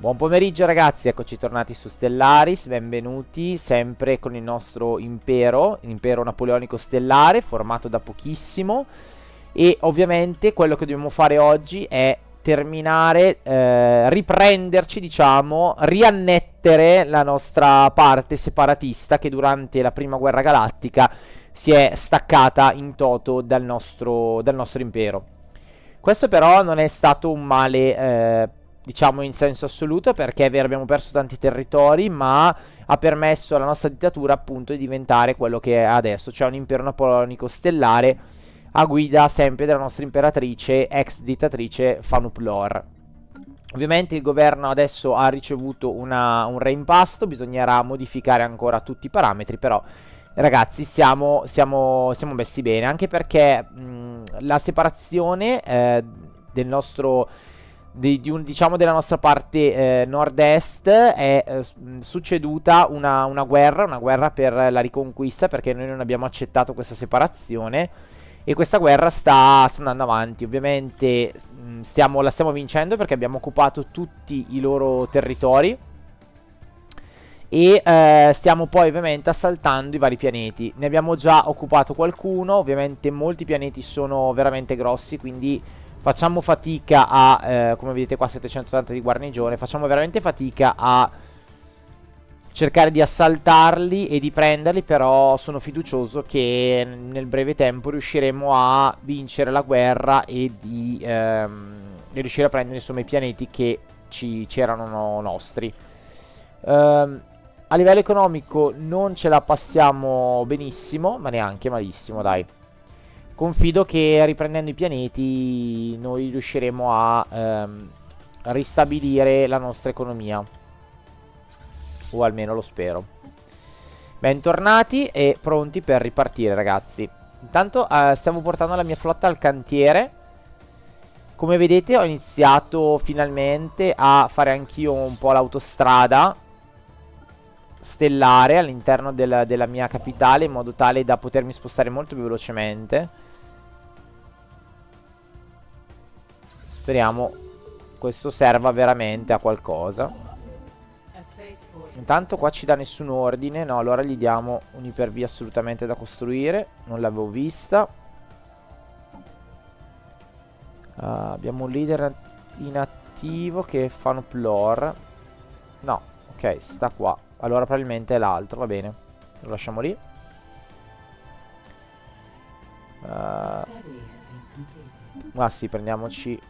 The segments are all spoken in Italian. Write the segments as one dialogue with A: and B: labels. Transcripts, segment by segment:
A: Buon pomeriggio ragazzi, eccoci tornati su Stellaris, benvenuti sempre con il nostro impero napoleonico stellare, formato da pochissimo. E ovviamente quello che dobbiamo fare oggi è terminare, riprenderci, diciamo, riannettere la nostra parte separatista che durante la prima guerra galattica si è staccata in toto dal nostro impero. Questo però non è stato un male, diciamo in senso assoluto, perché è vero abbiamo perso tanti territori, ma ha permesso alla nostra dittatura appunto di diventare quello che è adesso, cioè un impero napoleonico stellare a guida sempre della nostra imperatrice, ex dittatrice Fanup Lor. Ovviamente il governo adesso ha ricevuto un reimpasto, bisognerà modificare ancora tutti i parametri, però ragazzi siamo messi bene, anche perché la separazione del nostro, diciamo della nostra parte nord-est è succeduta una guerra per la riconquista, perché noi non abbiamo accettato questa separazione. E questa guerra sta andando avanti. Ovviamente la stiamo vincendo perché abbiamo occupato tutti i loro territori. E stiamo poi ovviamente assaltando i vari pianeti. Ne abbiamo già occupato qualcuno. Ovviamente molti pianeti sono veramente grossi, quindi facciamo fatica a, come vedete qua 780 di guarnigione, facciamo veramente fatica a cercare di assaltarli e di prenderli, però sono fiducioso che nel breve tempo riusciremo a vincere la guerra e di riuscire a prendere insomma i pianeti che c'erano nostri. A livello economico non ce la passiamo benissimo, ma neanche malissimo, dai. Confido che riprendendo i pianeti noi riusciremo a ristabilire la nostra economia. O almeno lo spero. Bentornati e pronti per ripartire, ragazzi. Intanto stiamo portando la mia flotta al cantiere. Come vedete ho iniziato finalmente a fare anch'io un po' l'autostrada stellare all'interno della mia capitale, in modo tale da potermi spostare molto più velocemente. Speriamo questo serva veramente a qualcosa. Intanto qua ci dà nessun ordine. No, allora gli diamo un'ipervia assolutamente da costruire. Non l'avevo vista. Abbiamo un leader inattivo che fa un plor. No, ok, sta qua. Allora probabilmente è l'altro, va bene. Lo lasciamo lì. Ma sì, prendiamoci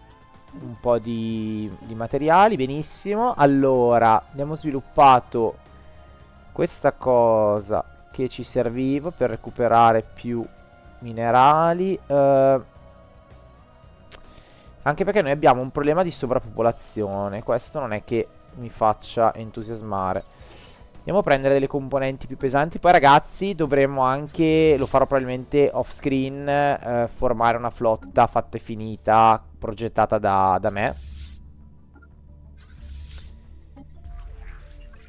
A: un po' di materiali. Benissimo. Allora abbiamo sviluppato questa cosa che ci serviva per recuperare più minerali, anche perché noi abbiamo un problema di sovrappopolazione. Questo non è che mi faccia entusiasmare. Andiamo a prendere delle componenti più pesanti. Poi ragazzi dovremmo anche, lo farò probabilmente off screen, formare una flotta fatta e finita, progettata da me.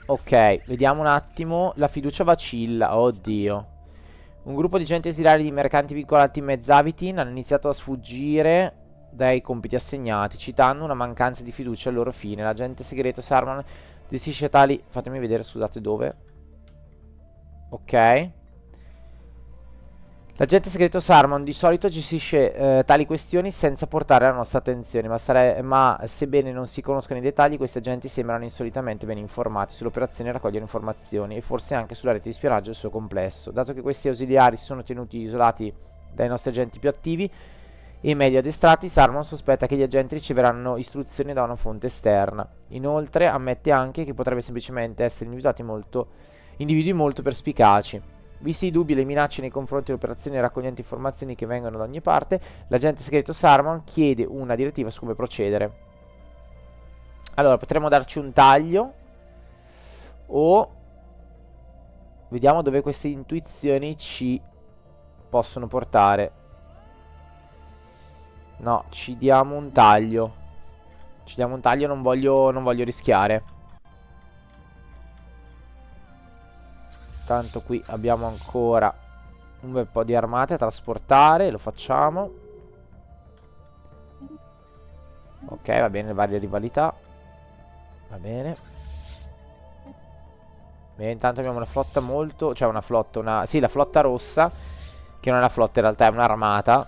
A: Ok, vediamo un attimo. La fiducia vacilla, oddio. Un gruppo di gente esiliari di mercanti vincolati in Mezzavitin hanno iniziato a sfuggire dai compiti assegnati, citando una mancanza di fiducia al loro fine. L'agente segreto Sarman gestisce tali... Fatemi vedere, scusate, dove. Ok. L'agente segreto Sarman di solito gestisce tali questioni senza portare la nostra attenzione, ma sebbene non si conoscano i dettagli, questi agenti sembrano insolitamente ben informati sull'operazione e raccogliere informazioni, e forse anche sulla rete di spionaggio e il suo complesso. Dato che questi ausiliari sono tenuti isolati dai nostri agenti più attivi e meglio addestrati, Sarman sospetta che gli agenti riceveranno istruzioni da una fonte esterna. Inoltre ammette anche che potrebbe semplicemente essere individui molto perspicaci. Visti i dubbi e le minacce nei confronti delle operazioni raccoglienti informazioni che vengono da ogni parte, l'agente segreto Sarman chiede una direttiva su come procedere. Allora, potremmo darci un taglio, o vediamo dove queste intuizioni ci possono portare. No, ci diamo un taglio. Ci diamo un taglio, non voglio rischiare. Tanto qui abbiamo ancora un bel po' di armate a trasportare. Lo facciamo. Ok, va bene, varie rivalità. Va bene. Bene, intanto abbiamo una flotta molto... Cioè una flotta, una... Sì, la flotta rossa. Che non è una flotta, in realtà è un'armata.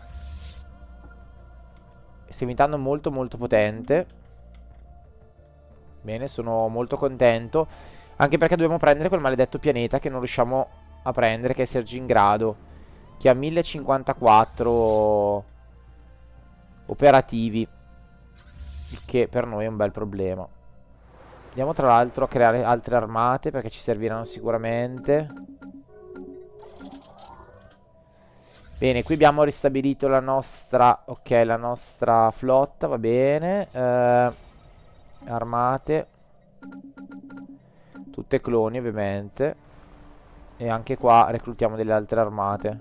A: Stiamo diventando molto molto potente. Bene, sono molto contento. Anche perché dobbiamo prendere quel maledetto pianeta che non riusciamo a prendere, che è Sergingrado, che ha 1054 operativi, il che per noi è un bel problema. Andiamo tra l'altro a creare altre armate perché ci serviranno sicuramente. Bene, qui abbiamo ristabilito la nostra... Ok, la nostra flotta, va bene. Armate. Tutte cloni, ovviamente. E anche qua reclutiamo delle altre armate.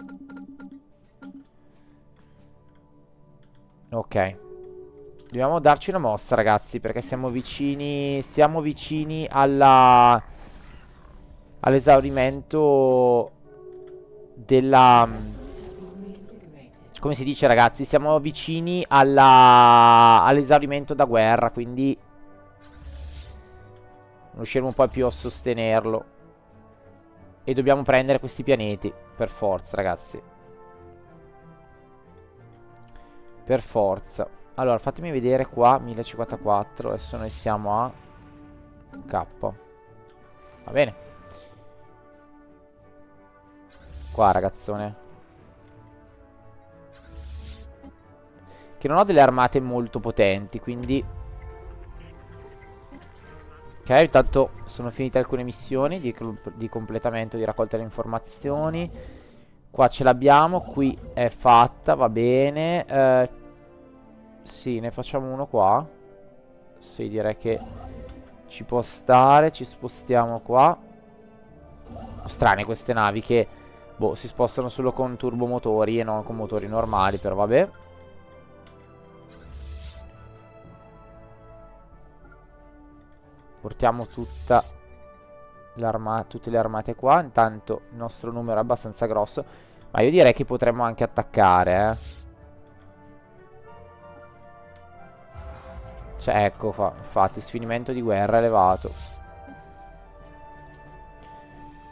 A: Ok. Dobbiamo darci una mossa, ragazzi, perché siamo vicini... Siamo vicini alla... all'esaurimento della... Come si dice, ragazzi? Siamo vicini all'esaurimento da guerra, quindi non riusciremo poi più a sostenerlo. E dobbiamo prendere questi pianeti, per forza, ragazzi. Per forza. Allora, fatemi vedere qua, 1054. Adesso noi siamo a K. Va bene. Qua, ragazzone. Che non ho delle armate molto potenti, quindi... Ok, intanto sono finite alcune missioni di completamento, di raccolta delle informazioni. Qua ce l'abbiamo, qui è fatta, va bene. Sì, ne facciamo uno qua. Sì, direi che ci può stare. Ci spostiamo qua. Strane queste navi che, boh, si spostano solo con turbomotori e non con motori normali, però vabbè. Portiamo tutte le armate qua. Intanto il nostro numero è abbastanza grosso. Ma io direi che potremmo anche attaccare, Cioè, ecco, infatti, sfinimento di guerra elevato.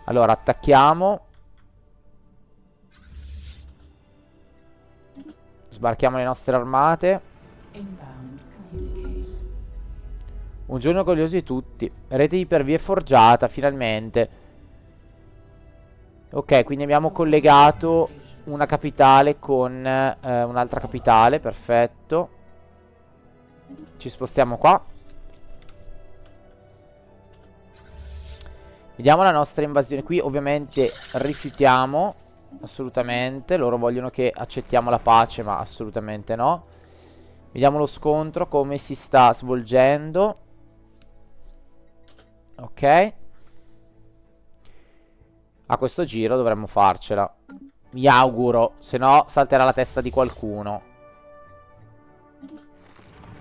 A: Allora, attacchiamo. Sbarchiamo le nostre armate. Un giorno glorioso di tutti. Rete ipervie forgiata, finalmente. Ok, quindi abbiamo collegato una capitale con un'altra capitale, perfetto. Ci spostiamo qua. Vediamo la nostra invasione. Qui ovviamente rifiutiamo. Assolutamente. Loro vogliono che accettiamo la pace, ma assolutamente no. Vediamo lo scontro, come si sta svolgendo. Ok. A questo giro dovremmo farcela. Mi auguro. Se no salterà la testa di qualcuno.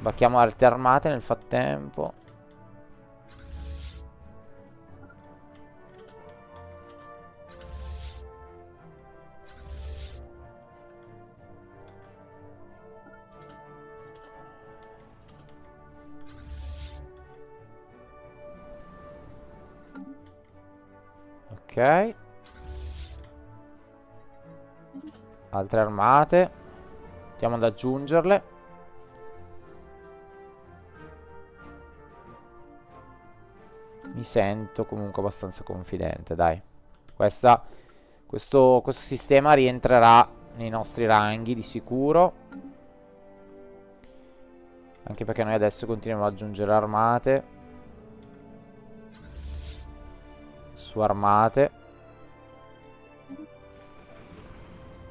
A: Bacchiamo altre armate nel frattempo. Ok. Altre armate. Andiamo ad aggiungerle. Mi sento comunque abbastanza confidente, dai. Questo sistema rientrerà nei nostri ranghi di sicuro. Anche perché noi adesso continuiamo ad aggiungere armate. Su armate.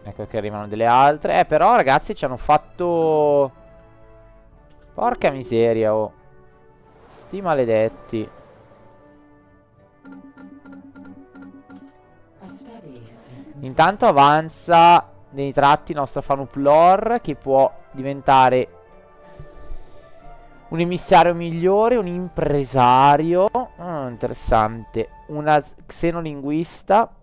A: Ecco che arrivano delle altre. Però ragazzi ci hanno fatto... Porca miseria, oh. Sti maledetti. Intanto avanza nei tratti il nostro Fanuplor, che può diventare un emissario migliore, un impresario. Interessante. Una xenolinguista.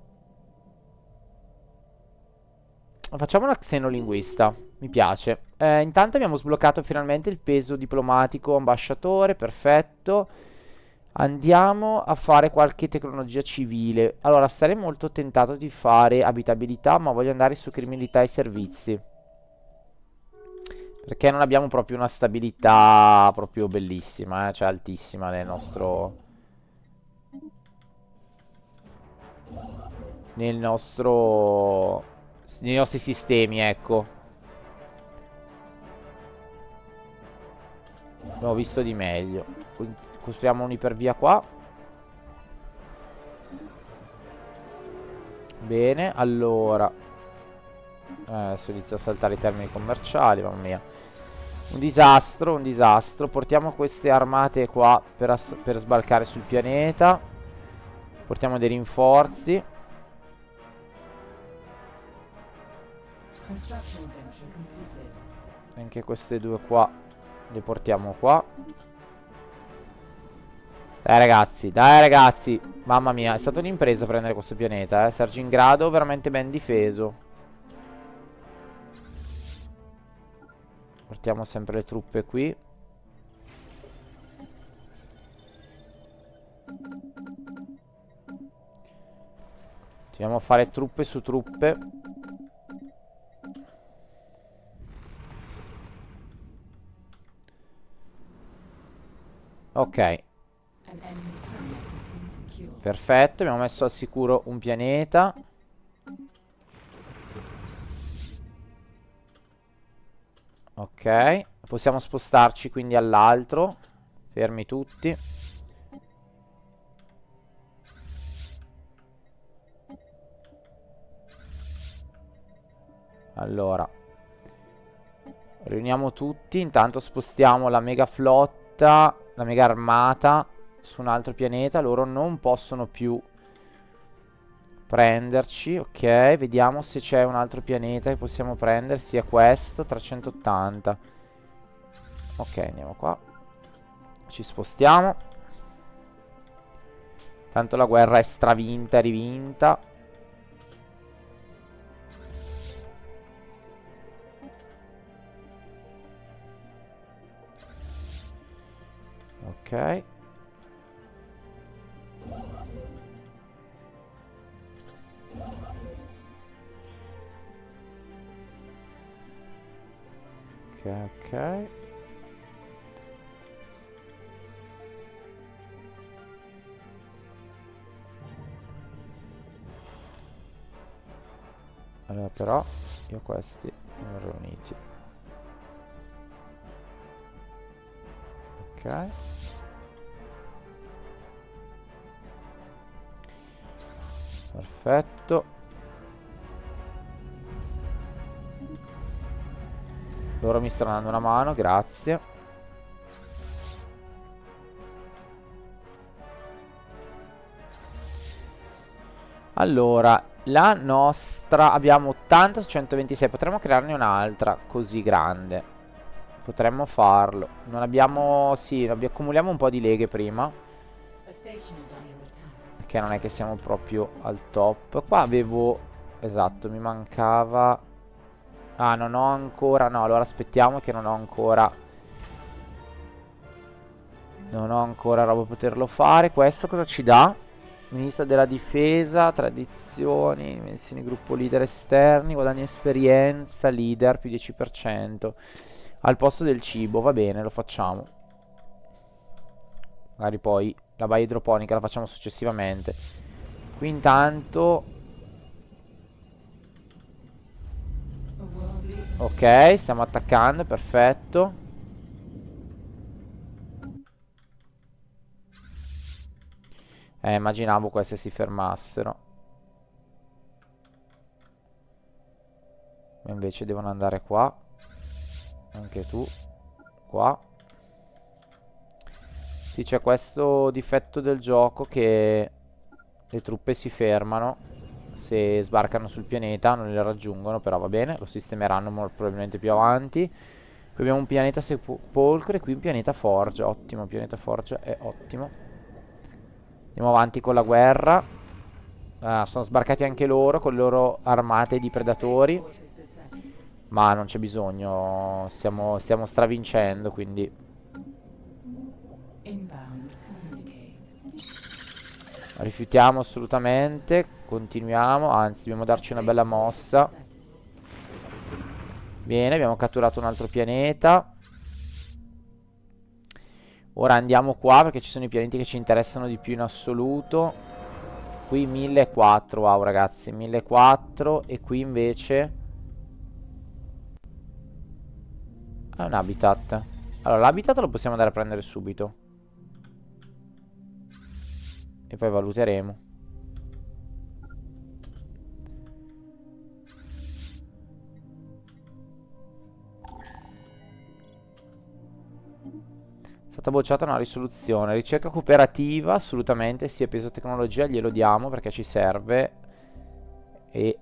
A: Facciamo una xenolinguista. Mi piace. Intanto abbiamo sbloccato finalmente il peso diplomatico ambasciatore. Perfetto. Andiamo a fare qualche tecnologia civile. Allora, sarei molto tentato di fare abitabilità, ma voglio andare su criminalità e servizi. Perché non abbiamo proprio una stabilità proprio bellissima, cioè altissima nel nostro, nei nostri sistemi, ecco. Abbiamo visto di meglio. Costruiamo un'ipervia qua. Bene, allora. Adesso inizio a saltare i termini commerciali, mamma mia. Un disastro, un disastro. Portiamo queste armate qua per sbarcare sul pianeta. Portiamo dei rinforzi. Anche queste due qua le portiamo qua. Dai ragazzi. Mamma mia, è stata un'impresa prendere questo pianeta, Sergingrado veramente ben difeso. Portiamo sempre le truppe qui. Continuiamo a fare truppe su truppe. Ok. Perfetto, abbiamo messo al sicuro un pianeta. Ok, possiamo spostarci quindi all'altro. Fermi tutti. Allora, riuniamo tutti. Intanto spostiamo la mega flotta, la mega armata su un altro pianeta. Loro non possono più prenderci. Ok, vediamo se c'è un altro pianeta che possiamo prendere. Sì, è questo, 380. Ok, andiamo qua. Ci spostiamo. Tanto la guerra è stravinta e rivinta. Ok. Ok, ok. Allora però io questi li ho riuniti. Ok. Perfetto. Loro mi stanno dando una mano, grazie. Allora, la nostra abbiamo 80 su 126. Potremmo crearne un'altra così grande. Potremmo farlo. Non abbiamo... Sì, accumuliamo un po' di leghe prima. Perché non è che siamo proprio al top. Qua avevo... Esatto, mi mancava... Ah, non ho ancora... No, allora aspettiamo che non ho ancora... Non ho ancora roba per poterlo fare. Questo cosa ci dà? Ministro della difesa, tradizioni, dimensioni gruppo leader esterni, guadagni esperienza, leader più 10%. Al posto del cibo, va bene, lo facciamo. Magari poi la baia idroponica la facciamo successivamente. Qui intanto... Ok, stiamo attaccando, perfetto. Immaginavo queste si fermassero. Ma invece devono andare qua. Anche tu. Qua. Sì, c'è questo difetto del gioco che le truppe si fermano se sbarcano sul pianeta, non le raggiungono, però va bene, lo sistemeranno probabilmente più avanti. Qui abbiamo un pianeta sepolcro e qui un pianeta forgia. Ottimo, pianeta forgia è ottimo. Andiamo avanti con la guerra. Sono sbarcati anche loro con le loro armate di predatori. Ma non c'è bisogno. Stiamo stravincendo, quindi Rifiutiamo assolutamente. Continuiamo. Anzi, dobbiamo darci una bella mossa. Bene, abbiamo catturato un altro pianeta. Ora andiamo qua perché ci sono i pianeti che ci interessano di più in assoluto. Qui 1400, wow ragazzi, 1400. E qui invece è un habitat. Allora, l'habitat lo possiamo andare a prendere subito. E poi valuteremo. È stata bocciata una risoluzione. Ricerca cooperativa, assolutamente. Sì, peso tecnologia glielo diamo perché ci serve. E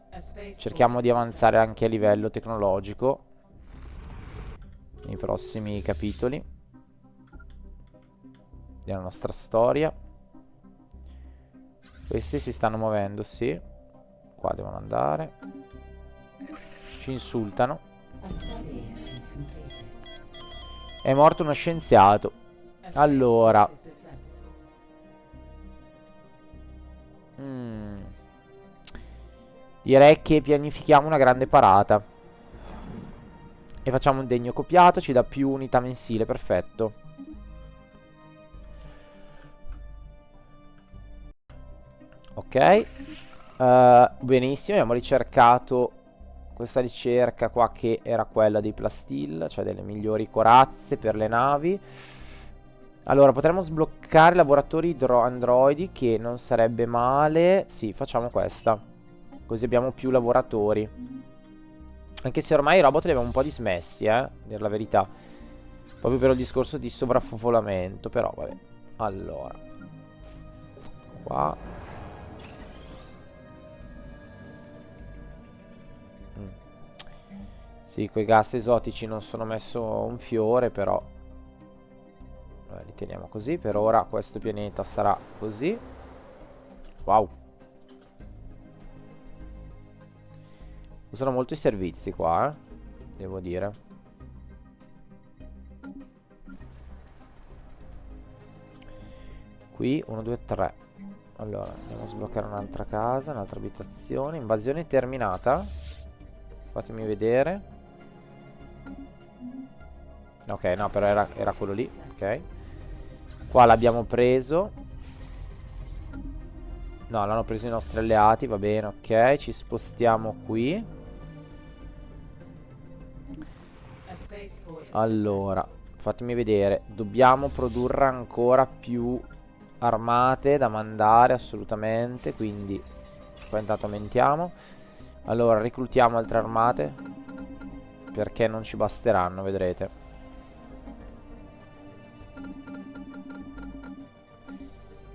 A: cerchiamo di avanzare anche a livello tecnologico nei prossimi capitoli della nostra storia. Questi si stanno muovendo, sì. Qua devono andare. Ci insultano. È morto uno scienziato. Allora. Direi che pianifichiamo una grande parata. E facciamo un degno copiato, ci dà più unità mensile, perfetto. Ok. Benissimo, abbiamo ricercato questa ricerca qua che era quella dei plastil, cioè delle migliori corazze per le navi. Allora, potremmo sbloccare laboratori androidi, che non sarebbe male. Sì, facciamo questa. Così abbiamo più lavoratori. Anche se ormai i robot li abbiamo un po' dismessi, a dire la verità. Proprio per il discorso di sovraffollamento. Però, vabbè. Allora. Qua. Sì, quei gas esotici non sono messo un fiore, però li teniamo così. Per ora questo pianeta sarà così. Wow. Usano molto i servizi qua, devo dire. Qui 1, 2, 3. Allora, andiamo a sbloccare un'altra casa, un'altra abitazione. Invasione terminata. Fatemi vedere. Ok, no, però era quello lì. Ok. Qua l'abbiamo preso. No, l'hanno preso i nostri alleati, va bene, ok. Ci spostiamo qui. Allora, fatemi vedere. Dobbiamo produrre ancora più armate da mandare, assolutamente. Quindi, qua intanto aumentiamo. Allora, reclutiamo altre armate, perché non ci basteranno, vedrete.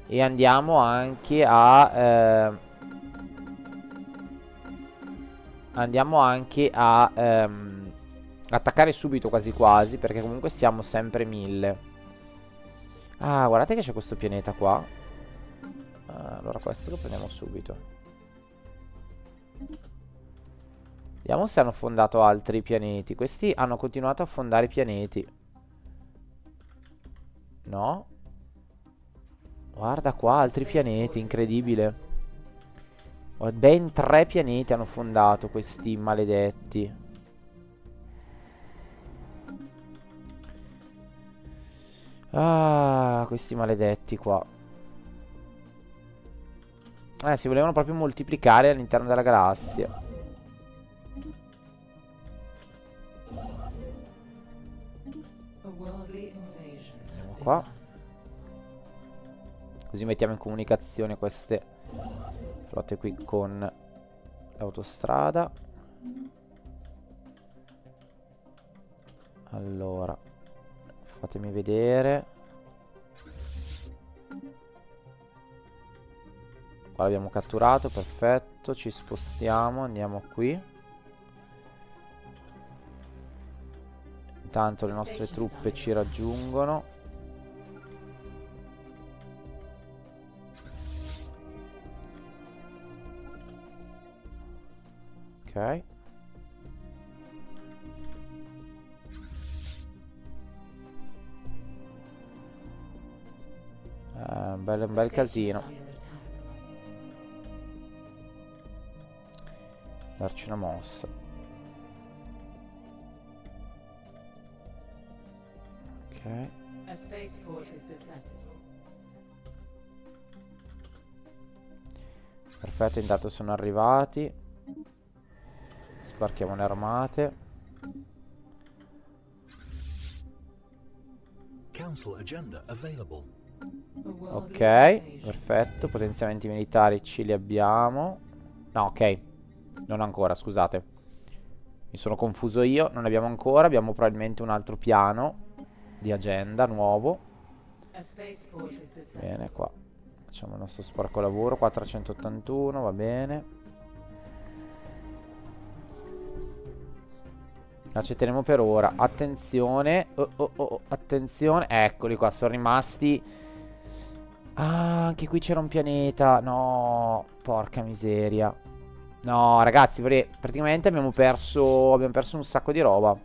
A: E andiamo anche a attaccare subito quasi quasi, perché comunque siamo sempre 1000. Ah, guardate che c'è questo pianeta qua. Allora questo lo prendiamo subito. Vediamo se hanno fondato altri pianeti. Questi hanno continuato a fondare pianeti. No? Guarda qua, altri pianeti, incredibile. Ben 3 pianeti hanno fondato questi maledetti. Ah, questi maledetti qua. Si volevano proprio moltiplicare all'interno della galassia. Andiamo qua. Così mettiamo in comunicazione queste flotte qui con l'autostrada. Allora, fatemi vedere. Qua l'abbiamo catturato, perfetto. Ci spostiamo, andiamo qui. Intanto le nostre truppe ci raggiungono. Ok. Un bel casino. darci una mossa. Ok.
B: A spaceport is descended.
A: Perfetto, intanto sono arrivati. Sbarchiamo le armate.
C: Council agenda available.
A: Ok, perfetto. Potenziamenti militari ce li abbiamo. No, ok. Non ancora, scusate. Mi sono confuso io. Non ne abbiamo ancora. Abbiamo probabilmente un altro piano di agenda nuovo. Bene, qua. Facciamo il nostro sporco lavoro. 481, va bene. Accetteremo per ora. Attenzione. Attenzione. Eccoli qua, sono rimasti. Ah, anche qui c'era un pianeta. No, porca miseria. No, ragazzi, praticamente abbiamo perso un sacco di roba.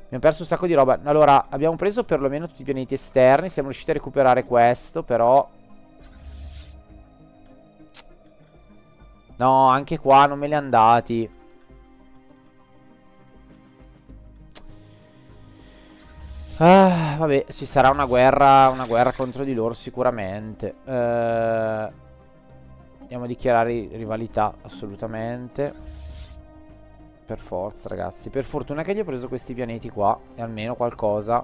A: Abbiamo perso un sacco di roba. Allora, abbiamo preso perlomeno tutti i pianeti esterni. Siamo riusciti a recuperare questo, però... No, anche qua non me li hanno dati. Ah, vabbè, ci sarà una guerra contro di loro sicuramente. Andiamo a dichiarare rivalità, assolutamente. Per forza, ragazzi. Per fortuna che gli ho preso questi pianeti qua. E almeno qualcosa.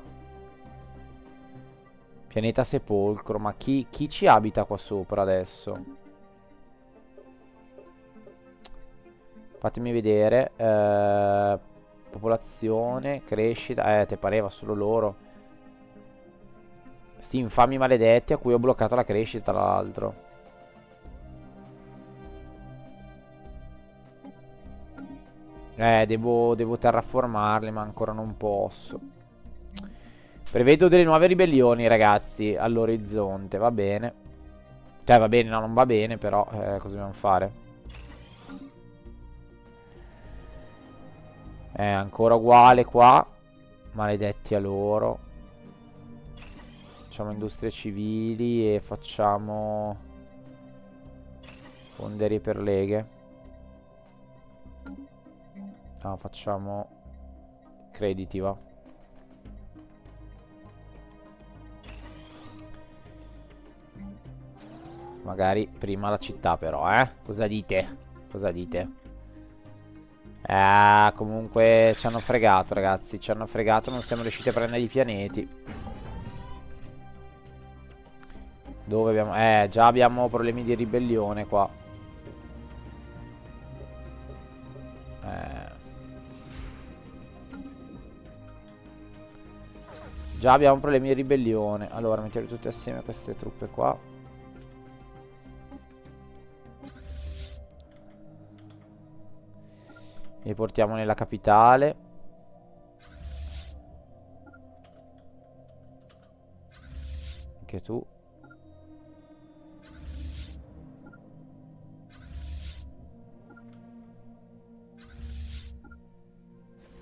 A: Pianeta sepolcro. Ma chi ci abita qua sopra adesso? Fatemi vedere. Popolazione, crescita. Te pareva solo loro. Sti infami maledetti a cui ho bloccato la crescita, tra l'altro. Devo terraformarli, ma ancora non posso. Prevedo delle nuove ribellioni, ragazzi, all'orizzonte. Va bene. Cioè, va bene, no, non va bene, però cosa dobbiamo fare? Ancora uguale qua. Maledetti a loro. Facciamo industrie civili e facciamo fonderie per leghe. No, facciamo crediti, va. Magari prima la città, però, eh? Cosa dite? Cosa dite? Comunque ci hanno fregato, ragazzi. Ci hanno fregato, non siamo riusciti a prendere i pianeti. Dove abbiamo... già abbiamo problemi di ribellione qua. Già abbiamo problemi di ribellione. Allora, mettiamo tutte assieme queste truppe qua. Li portiamo nella capitale. Anche tu.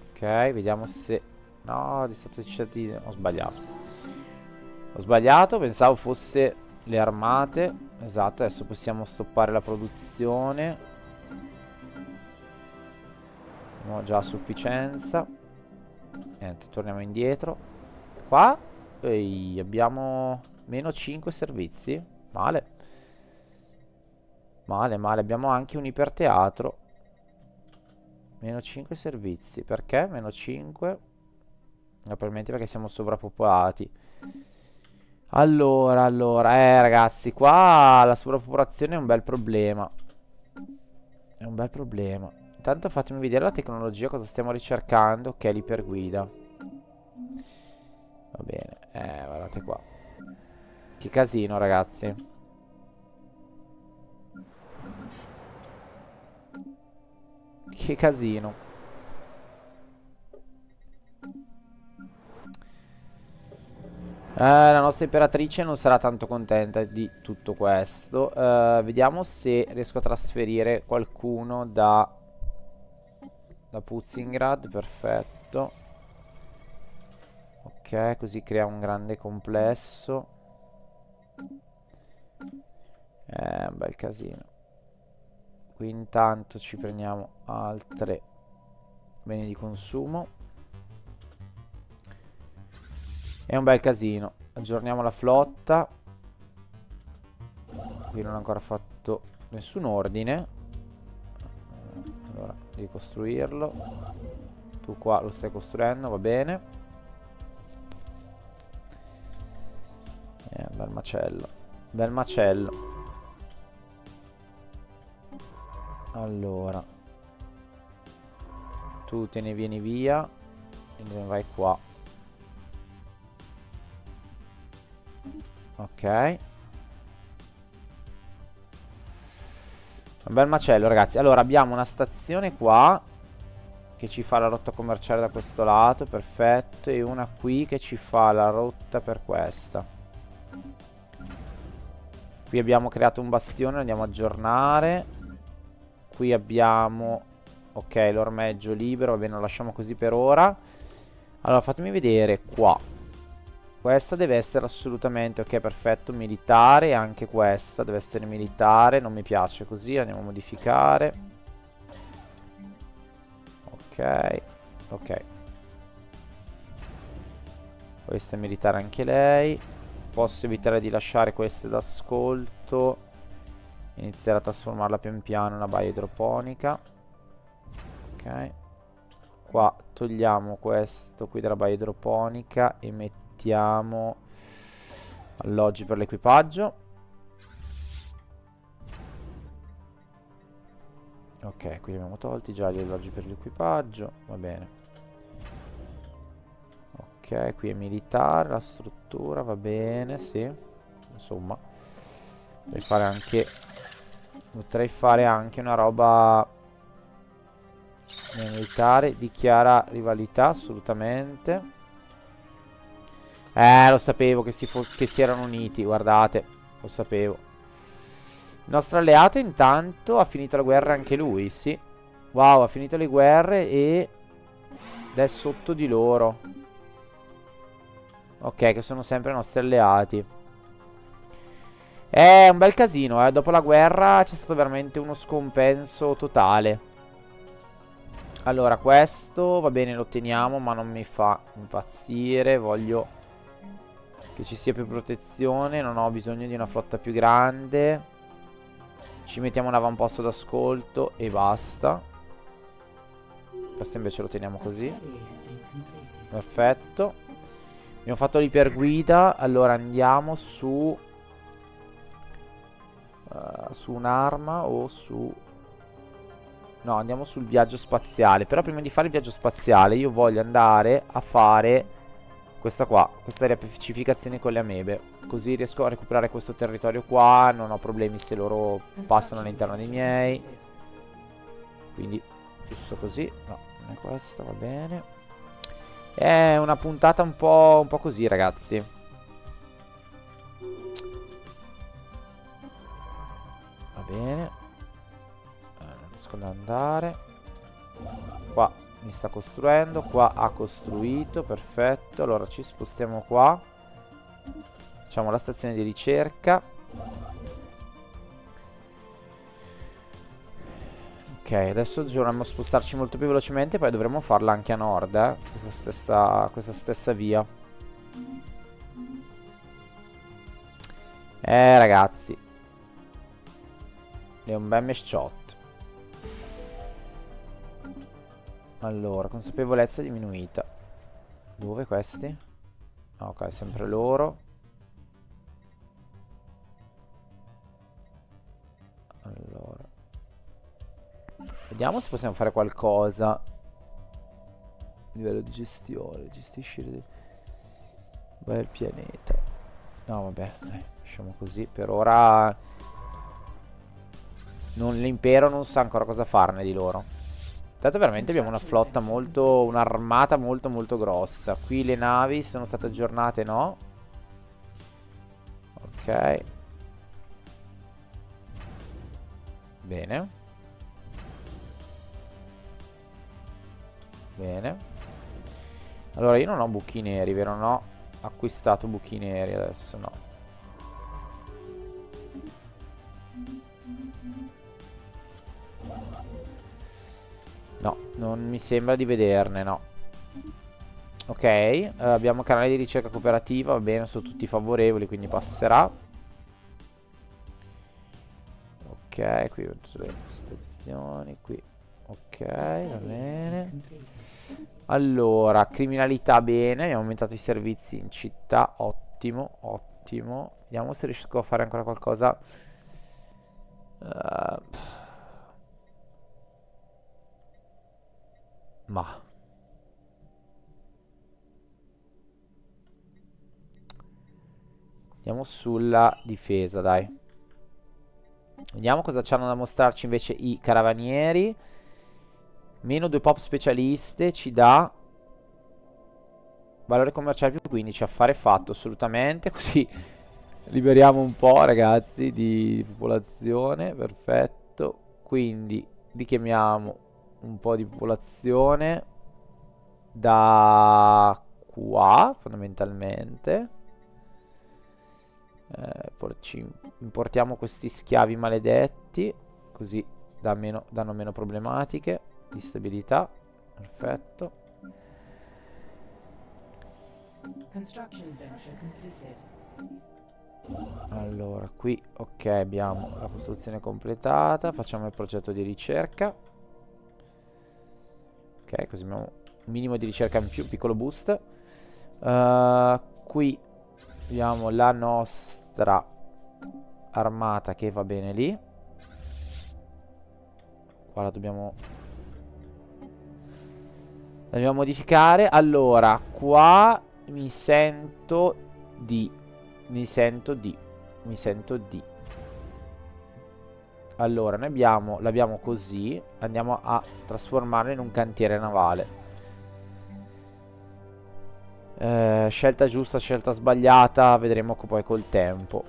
A: Ok, vediamo se... No, di stato di cittadino. Ho sbagliato. Ho sbagliato, pensavo fosse le armate. Esatto, adesso possiamo stoppare la produzione. Abbiamo già a sufficienza. Niente, torniamo indietro. Qua abbiamo meno 5 servizi. Male. Male, male. Abbiamo anche un iperteatro. Meno 5 servizi. Perché? Meno 5. Probabilmente perché siamo sovrappopolati. Allora, ragazzi, qua la sovrappopolazione è un bel problema. È un bel problema. Intanto fatemi vedere la tecnologia, cosa stiamo ricercando, che è l'iperguida. Va bene, guardate qua. Che casino, ragazzi. Che casino. La nostra imperatrice non sarà tanto contenta di tutto questo. Vediamo se riesco a trasferire qualcuno da Puzingrad. Perfetto. Ok, così crea un grande complesso. Un bel casino. Qui intanto ci prendiamo altre beni di consumo. È un bel casino. Aggiorniamo la flotta. Qui non ho ancora fatto nessun ordine. Allora, devi costruirlo. Tu qua lo stai costruendo, va bene. Un bel macello. Bel macello. Allora, tu te ne vieni via e ne vai qua. Ok. Un bel macello, ragazzi. Allora, abbiamo una stazione qua che ci fa la rotta commerciale da questo lato, perfetto. E una qui che ci fa la rotta per questa. Qui abbiamo creato un bastione, lo andiamo ad aggiornare. Qui abbiamo, ok, l'ormeggio libero, va bene, lo lasciamo così per ora. Allora, fatemi vedere qua. Questa deve essere assolutamente, ok, perfetto, militare. Anche questa deve essere militare, non mi piace così, andiamo a modificare. Ok, ok. Questa è militare anche lei. Posso evitare di lasciare queste d'ascolto. Iniziare a trasformarla pian piano in una baia idroponica. Ok. Qua togliamo questo qui della baia idroponica e mettiamo alloggi per l'equipaggio. Ok, qui li abbiamo tolti già gli alloggi per l'equipaggio. Va bene. Ok, qui è militare, la struttura, va bene, sì. Insomma, potrei fare anche una roba militare. Dichiara rivalità, assolutamente. Lo sapevo che si erano uniti, guardate, lo sapevo. Il nostro alleato intanto ha finito la guerra anche lui, sì. Wow, ha finito le guerre ed è sotto di loro. Ok, che sono sempre i nostri alleati. È un bel casino, eh. Dopo la guerra c'è stato veramente uno scompenso totale. Allora, questo va bene, lo teniamo, ma non mi fa impazzire. Voglio che ci sia più protezione. Non ho bisogno di una flotta più grande. Ci mettiamo un avamposto d'ascolto e basta. Questo invece lo teniamo così. Perfetto. Abbiamo fatto l'iperguida. Allora andiamo su un'arma o su... No, andiamo sul viaggio spaziale. Però prima di fare il viaggio spaziale io voglio andare a fare questa qua, questa riappacificazione con le amebe. Così riesco a recuperare questo territorio qua. Non ho problemi se loro passano all'interno dei miei. Quindi giusto così. No, non è questa, va bene. È una puntata un po' così, ragazzi. Va bene. Non riesco ad andare. Qua mi sta costruendo. Qua ha costruito. Perfetto. Allora ci spostiamo qua. Facciamo la stazione di ricerca. Ok, adesso dovremmo spostarci molto più velocemente. Poi dovremmo farla anche a nord, questa stessa via. Ragazzi, è un bel mesciotto. Allora, consapevolezza diminuita. Dove questi? Ah, ok, sempre loro. Allora, vediamo se possiamo fare qualcosa a livello di gestione. Gestisci il pianeta. No, vabbè, lasciamo così. Per ora l'impero non sa ancora cosa farne di loro. Tanto veramente abbiamo una flotta molto... un'armata molto grossa. Qui le navi sono state aggiornate, no? Ok. Bene. Bene. Allora io non ho buchi neri, vero? No, ho acquistato buchi neri adesso, no. No, non mi sembra di vederne, no. Ok, abbiamo canale di ricerca cooperativa, va bene, sono tutti favorevoli, quindi passerà. Ok, qui tutte le stazioni, qui. Ok, va bene. Allora, criminalità bene, abbiamo aumentato i servizi in città, ottimo, ottimo. Vediamo se riesco a fare ancora qualcosa. Eh, ma andiamo sulla difesa, dai. Vediamo cosa c'hanno da mostrarci invece i caravanieri. Meno 2 pop specialiste ci dà valore commerciale più 15. Affare fatto assolutamente. Così liberiamo un po', ragazzi, di popolazione. Perfetto. Quindi richiamiamo un po' di popolazione da qua, fondamentalmente. Importiamo questi schiavi maledetti, così danno meno problematiche di stabilità. Perfetto. Allora, qui ok, abbiamo la costruzione completata. Facciamo il progetto di ricerca. Ok, così abbiamo un minimo di ricerca in più, un piccolo boost. Qui abbiamo la nostra armata che va bene lì. Qua la dobbiamo modificare. Allora, qua mi sento di. Allora, noi l'abbiamo così. Andiamo a trasformarlo in un cantiere navale. Scelta giusta, scelta sbagliata, vedremo poi col tempo.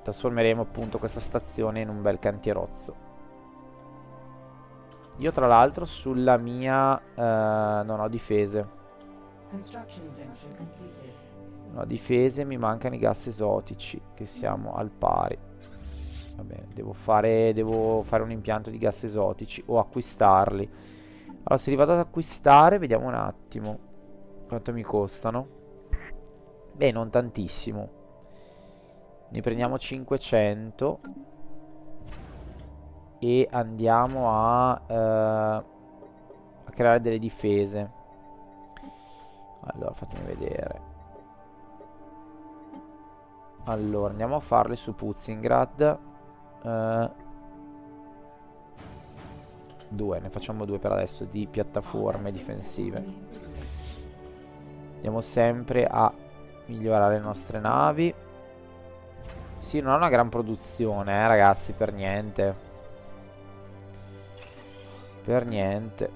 A: Trasformeremo appunto questa stazione in un bel cantierozzo. Io tra l'altro sulla mia non ho difese. Non ho difese, mi mancano i gas esotici, che siamo al pari. Va bene, devo fare un impianto di gas esotici o acquistarli. Allora, se li vado ad acquistare, vediamo un attimo quanto mi costano. Beh, non tantissimo. Ne prendiamo 500 e andiamo a creare delle difese. Allora, fatemi vedere. Allora, andiamo a farle su Puzingrad. 2, ne facciamo 2 per adesso di piattaforme difensive. Andiamo sempre a migliorare le nostre navi. Sì, non ha una gran produzione, ragazzi, per niente. Per niente.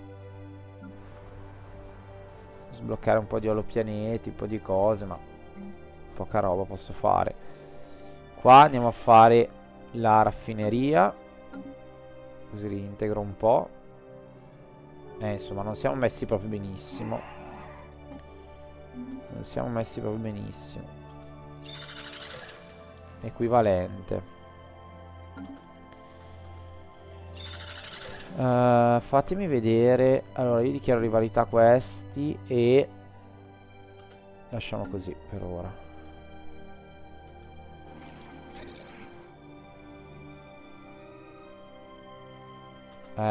A: Sbloccare un po' di olopianeti, un po' di cose, ma poca roba posso fare. Qua andiamo a fare la raffineria, così reintegro un po'. Insomma, non siamo messi proprio benissimo. Non siamo messi proprio benissimo. Equivalente. Fatemi vedere. Allora, io dichiaro rivalità a questi e lasciamo così per ora.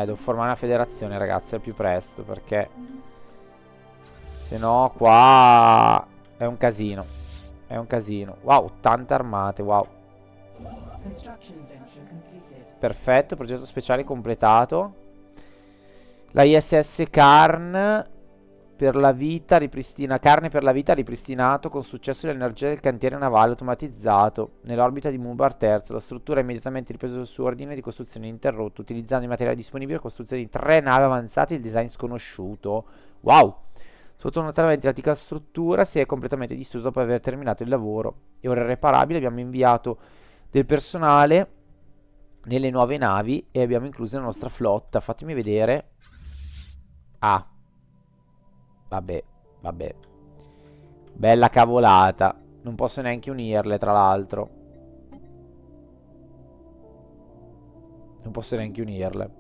A: Devo formare una federazione, ragazzi, al più presto, perché se no qua è un casino. È un casino. Wow, tante armate, wow. Perfetto, progetto speciale completato. La ISS Karn per la vita ripristina. Carne per la vita ha ripristinato con successo l'energia del cantiere navale automatizzato nell'orbita di Mumbar Terzo. La struttura ha immediatamente ripreso il suo ordine di costruzione ininterrotto, utilizzando i materiali disponibili per la costruzione di 3 navi avanzate e il design sconosciuto. Wow! Sottonotatamente l'antica struttura si è completamente distrutta dopo aver terminato il lavoro. È ora irreparabile. Abbiamo inviato del personale nelle nuove navi e abbiamo incluso la nostra flotta. Fatemi vedere. Ah, vabbè, vabbè. Bella cavolata. Non posso neanche unirle, tra l'altro. Non posso neanche unirle.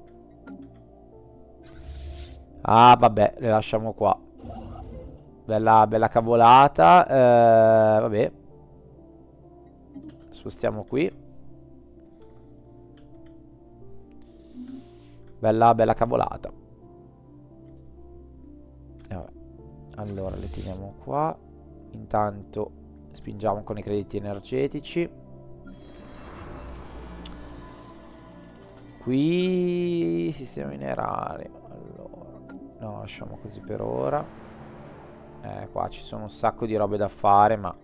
A: Ah, vabbè, le lasciamo qua. Bella, bella cavolata. Vabbè. Spostiamo qui. Bella, bella cavolata. Vabbè. Allora, le teniamo qua. Intanto spingiamo con i crediti energetici. Qui sistema minerario. Allora, no, lasciamo così per ora. Qua ci sono un sacco di robe da fare, ma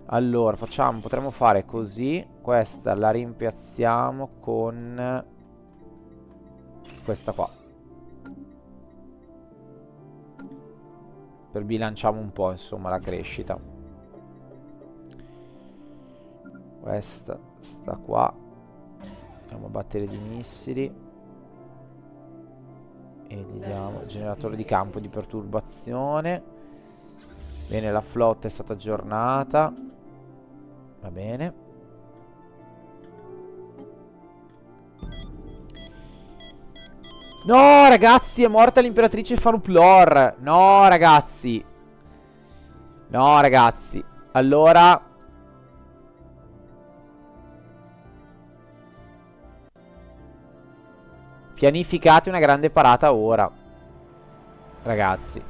A: allora potremmo fare così. Questa la rimpiazziamo con questa qua, per bilanciamo un po', insomma, la crescita. Questa sta qua. Andiamo a battere di missili. E gli diamo generatore di campo di perturbazione. Bene, la flotta è stata aggiornata. Va bene. No, ragazzi, è morta l'imperatrice Fanuplor. No, ragazzi. No, ragazzi. Allora, pianificate una grande parata ora, ragazzi.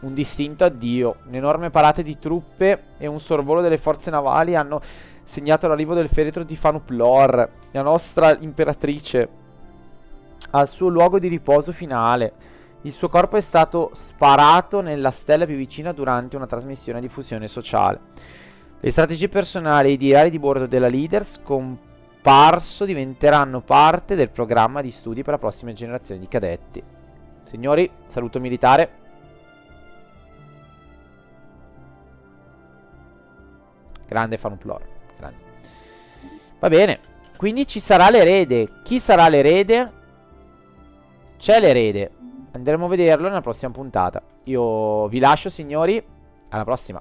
A: Un distinto addio. Un'enorme parata di truppe e un sorvolo delle forze navali hanno segnato l'arrivo del feretro di Fanuplor, la nostra imperatrice, al suo luogo di riposo finale. Il suo corpo è stato sparato nella stella più vicina durante una trasmissione di fusione sociale. Le strategie personali e ideali di bordo della leader scomparso diventeranno parte del programma di studi per la prossima generazione di cadetti. Signori, saluto militare. Grande Fanuplor, grande. Va bene, quindi ci sarà l'erede. Chi sarà l'erede? C'è l'erede. Andremo a vederlo nella prossima puntata. Io vi lascio, signori. Alla prossima.